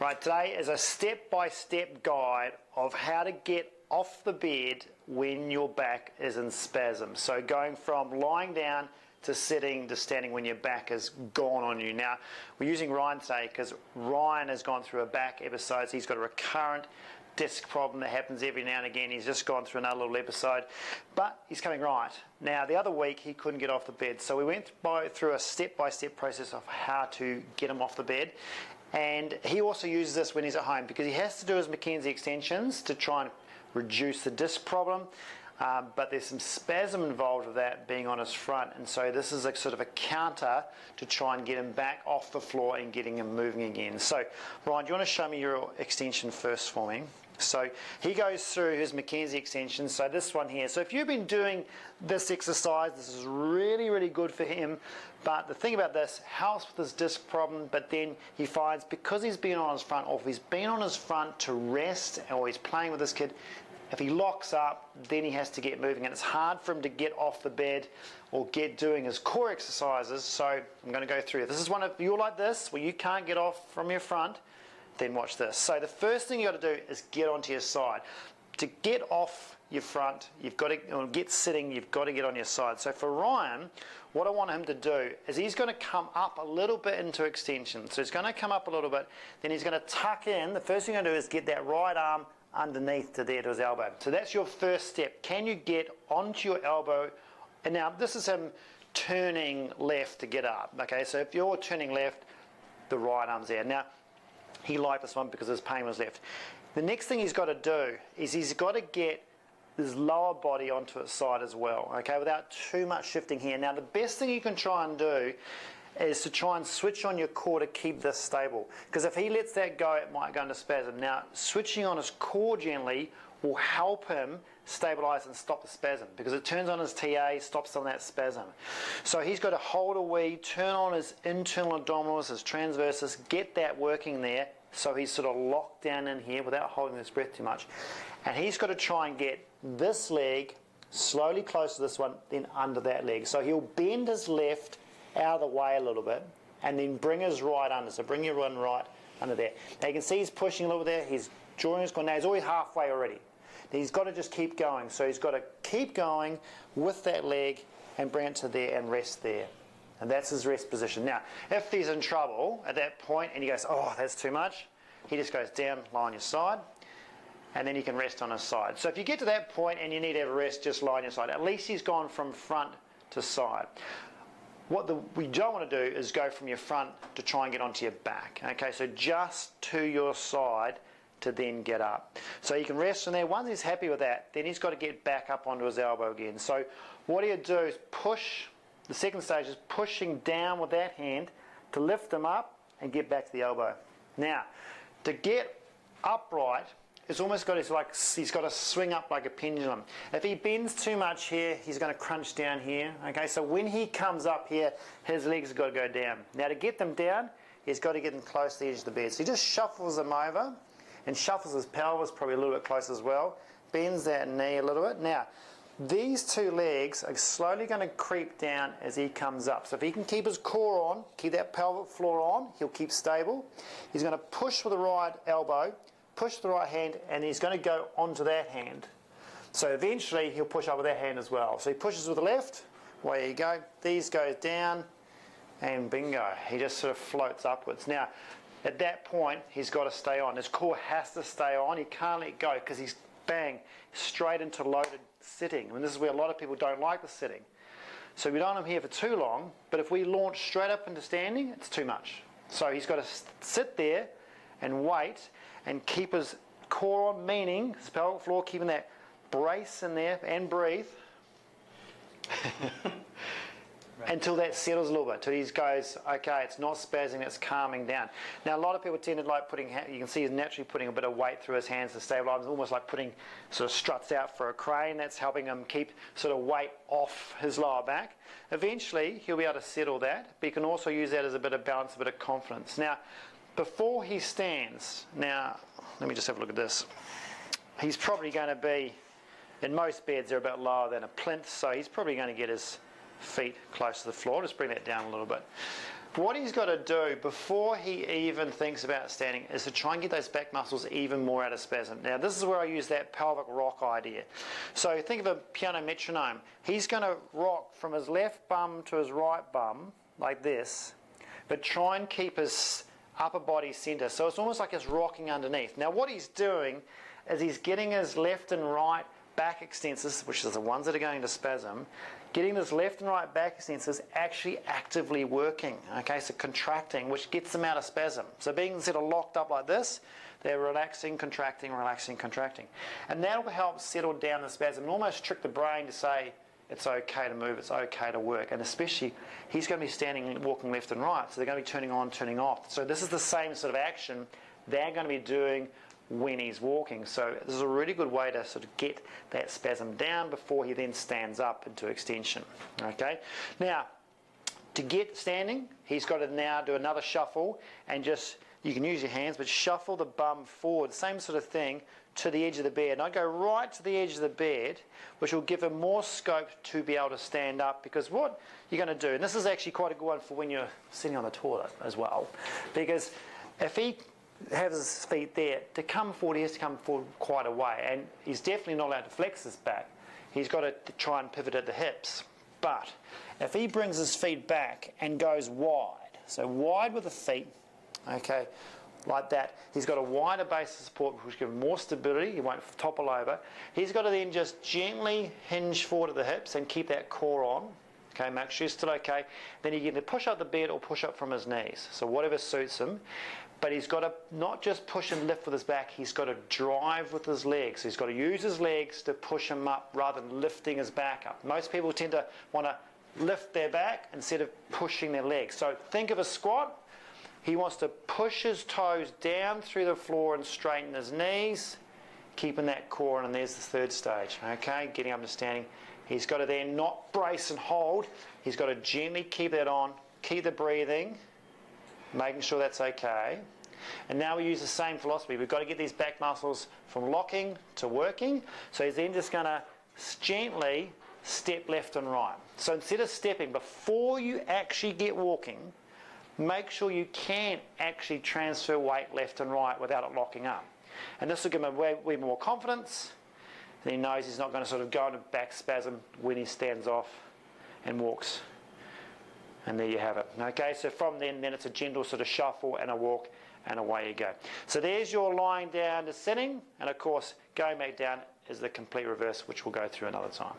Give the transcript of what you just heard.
Right, today is a step-by-step guide of how to get off the bed when your back is in spasm. So going from lying down to sitting to standing when your back is gone on you. Now, we're using Ryan today because Ryan has gone through a back episode. So he's got a recurrent disc problem that happens every now and again. He's just gone through another little episode, but he's coming right. Now, the other week he couldn't get off the bed. So we went through a step-by-step process of how to get him off the bed. And he also uses this when he's at home because he has to do his Mackenzie extensions to try and reduce the disc problem. But there's some spasm involved with that being on his front, and so this is a sort of a counter to try and get him back off the floor and getting him moving again. So Ryan, do you want to show me your extension first for me? So he goes through his Mackenzie extension, so this one here. So if you've been doing this exercise, this is really, really good for him. But the thing about this, helps with his disc problem, but then he finds because he's been on his front, or if he's been on his front to rest, or he's playing with his kid, if he locks up, then he has to get moving, and it's hard for him to get off the bed or get doing his core exercises. So I'm going to go through. This is one of, you're like this, where you can't get off from your front, then watch this. So the first thing you've got to do is get onto your side. To get off your front, you've got to, or get sitting, you've got to get on your side. So for Ryan, what I want him to do is he's going to come up a little bit into extension. So he's going to come up a little bit, then he's going to tuck in. The first thing you're going to do is get that right arm underneath to there to his elbow. So that's your first step. Can you get onto your elbow? And now this is him turning left to get up. Okay, so if you're turning left, the right arm's there. Now, he liked this one because his pain was left. The next thing he's got to do is he's got to get his lower body onto its side as well, okay, without too much shifting here. Now, the best thing you can try and do is to try and switch on your core to keep this stable. Because if he lets that go, it might go into spasm. Now, switching on his core gently will help him stabilize and stop the spasm, because it turns on his TA, stops some of that spasm. So he's got to hold a wee, turn on his internal abdominals, his transversus, get that working there, so he's sort of locked down in here without holding his breath too much. And he's got to try and get this leg slowly close to this one, then under that leg. So he'll bend his left out of the way a little bit, and then bring his right under. So bring your one right under there. Now you can see he's pushing a little bit there. He's drawing his core. Now he's always halfway already. He's got to just keep going. So he's got to keep going with that leg and bring it to there and rest there. And that's his rest position. Now, if he's in trouble at that point and he goes, oh, that's too much, he just goes down, lie on your side, and then you can rest on his side. So if you get to that point and you need to have a rest, just lie on your side. At least he's gone from front to side. What we don't want to do is go from your front to try and get onto your back. Okay, so just to your side to then get up. So you can rest on there. Once he's happy with that, then he's got to get back up onto his elbow again. So what he'll do is push, the second stage is pushing down with that hand to lift him up and get back to the elbow. Now, to get upright, it's almost got to, like, he's got to swing up like a pendulum. If he bends too much here, he's going to crunch down here. Okay, so when he comes up here, his legs have got to go down. Now, to get them down, he's got to get them close to the edge of the bed. So he just shuffles them over and shuffles his pelvis probably a little bit close as well. Bends that knee a little bit. Now, these two legs are slowly going to creep down as he comes up. So if he can keep his core on, keep that pelvic floor on, he'll keep stable. He's going to push with the right elbow, push the right hand, and he's going to go onto that hand. So eventually he'll push up with that hand as well. So he pushes with the left, away you go. These goes down, and bingo. He just sort of floats upwards. Now, at that point, he's got to stay on. His core has to stay on. He can't let go because he's, bang, straight into loaded sitting. I mean, this is where a lot of people don't like the sitting. So we don't want him here for too long, but if we launch straight up into standing, it's too much. So he's got to sit there and wait and keep his core on, meaning his pelvic floor, keeping that brace in there, and breathe until that settles a little bit, until he goes, okay, it's not spazzing, it's calming down. Now, a lot of people tend to like putting, you can see he's naturally putting a bit of weight through his hands to stabilise, almost like putting sort of struts out for a crane. That's helping him keep sort of weight off his lower back. Eventually, he'll be able to settle that, but you can also use that as a bit of balance, a bit of confidence. Now, before he stands, now, let me just have a look at this. He's probably going to be, in most beds, they're a bit lower than a plinth, so he's probably going to get his feet close to the floor. Just bring that down a little bit. But what he's got to do before he even thinks about standing is to try and get those back muscles even more out of spasm. Now this is where I use that pelvic rock idea. So think of a piano metronome. He's going to rock from his left bum to his right bum like this, but try and keep his upper body center. So it's almost like it's rocking underneath. Now what he's doing is he's getting his left and right back extensors, which are the ones that are going to spasm, getting this left and right back extensors actually actively working, okay, so contracting, which gets them out of spasm. So being sort of locked up like this, they're relaxing, contracting, relaxing, contracting. And that will help settle down the spasm and almost trick the brain to say, it's okay to move, it's okay to work. And especially, he's going to be standing and walking left and right, so they're going to be turning on, turning off. So this is the same sort of action they're going to be doing when he's walking. So this is a really good way to sort of get that spasm down before he then stands up into extension. Okay. Now, to get standing, he's got to now do another shuffle and just, you can use your hands, but shuffle the bum forward, same sort of thing, to the edge of the bed. And I go right to the edge of the bed, which will give him more scope to be able to stand up, because what you're going to do, and this is actually quite a good one for when you're sitting on the toilet as well, because if he has his feet there, to come forward, he has to come forward quite a way, and he's definitely not allowed to flex his back. He's got to try and pivot at the hips. But if he brings his feet back and goes wide, so wide with the feet, okay, like that, he's got a wider base of support, which will give him more stability, he won't topple over. He's got to then just gently hinge forward at the hips and keep that core on. Okay, make sure you're still okay. Then he can either push up the bed or push up from his knees, so whatever suits him. But he's got to not just push and lift with his back, he's got to drive with his legs. He's got to use his legs to push him up rather than lifting his back up. Most people tend to want to lift their back instead of pushing their legs. So think of a squat. He wants to push his toes down through the floor and straighten his knees, keeping that core on, and there's the third stage. Okay, getting up to standing. He's got to then not brace and hold. He's got to gently keep that on, keep the breathing, making sure that's okay. And now we use the same philosophy. We've got to get these back muscles from locking to working. So he's then just going to gently step left and right. So instead of stepping, before you actually get walking, make sure you can actually transfer weight left and right without it locking up. And this will give him way more confidence. And he knows he's not going to sort of go into back spasm when he stands off and walks. And there you have it. Okay, so from then it's a gentle sort of shuffle and a walk, and away you go. So there's your lying down to sitting, and of course going back down is the complete reverse, which we'll go through another time.